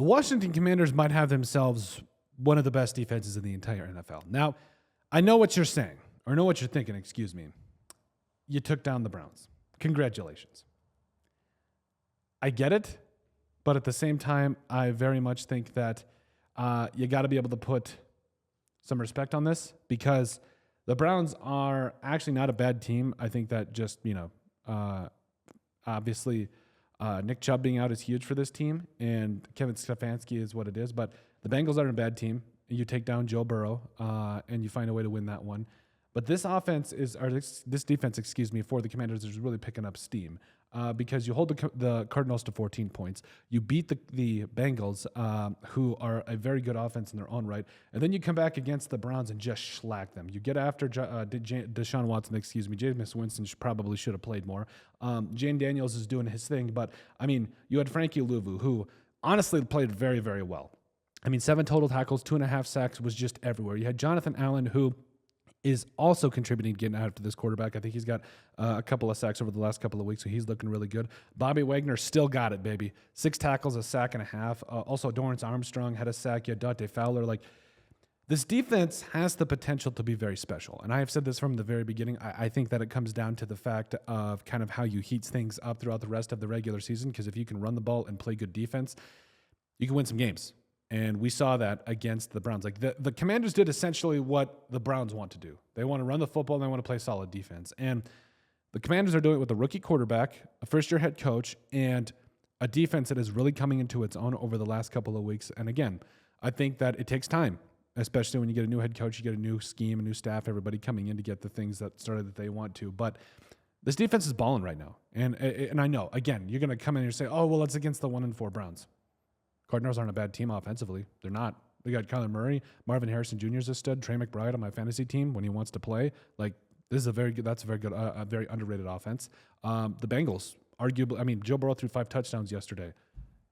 Washington Commanders might have themselves one of the best defenses in the entire NFL. Now, I know what you're saying, or know what you're thinking, excuse me. You took down the Browns. Congratulations. I get it, but at the same time, I very much think that you got to be able to put some respect on this, because the Browns are actually not a bad team. I think that just, obviously Nick Chubb being out is huge for this team, and Kevin Stefanski is what it is, but the Bengals aren't a bad team. You take down Joe Burrow, and you find a way to win that one. But this defense, for the Commanders is really picking up steam because you hold the Cardinals to 14 points. You beat the Bengals, who are a very good offense in their own right, and then you come back against the Browns and just shellac them. You get after Deshaun Watson, Jameis Winston probably should have played more. Jane Daniels is doing his thing, but, you had Frankie Louvu, who honestly played very, very well. 7 total tackles, 2.5 sacks, was just everywhere. You had Jonathan Allen, who is also contributing to getting after this quarterback. I think he's got a couple of sacks over the last couple of weeks, so he's looking really good. Bobby Wagner still got it, baby. 6 tackles, a sack and a half. Also, Dorrance Armstrong had a sack. You had Dante Fowler. This defense has the potential to be very special. And I have said this from the very beginning. I think that it comes down to the fact of kind of how you heat things up throughout the rest of the regular season, because if you can run the ball and play good defense, you can win some games. And we saw that against the Browns. The Commanders did essentially what the Browns want to do. They want to run the football and they want to play solid defense. And the Commanders are doing it with a rookie quarterback, a first-year head coach, and a defense that is really coming into its own over the last couple of weeks. And again, I think that it takes time, especially when you get a new head coach, you get a new scheme, a new staff, everybody coming in to get the things that they want to. But this defense is balling right now. And I know, again, you're going to come in and say, oh, well, it's against the 1-4 Browns. Cardinals aren't a bad team offensively. They're not. They got Kyler Murray, Marvin Harrison Jr. is a stud, Trey McBride on my fantasy team when he wants to play. This is a very good, a very underrated offense. The Bengals, arguably, Joe Burrow threw 5 touchdowns yesterday.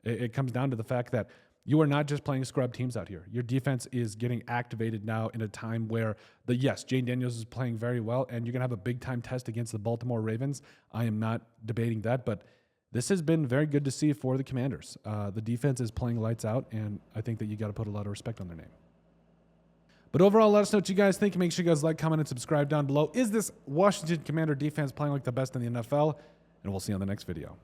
It comes down to the fact that you are not just playing scrub teams out here. Your defense is getting activated now in a time where Jane Daniels is playing very well, and you're going to have a big-time test against the Baltimore Ravens. I am not debating that, but this has been very good to see for the Commanders. The defense is playing lights out, and I think that you got to put a lot of respect on their name. But overall, let us know what you guys think. Make sure you guys like, comment, and subscribe down below. Is this Washington Commander defense playing like the best in the NFL? And we'll see you on the next video.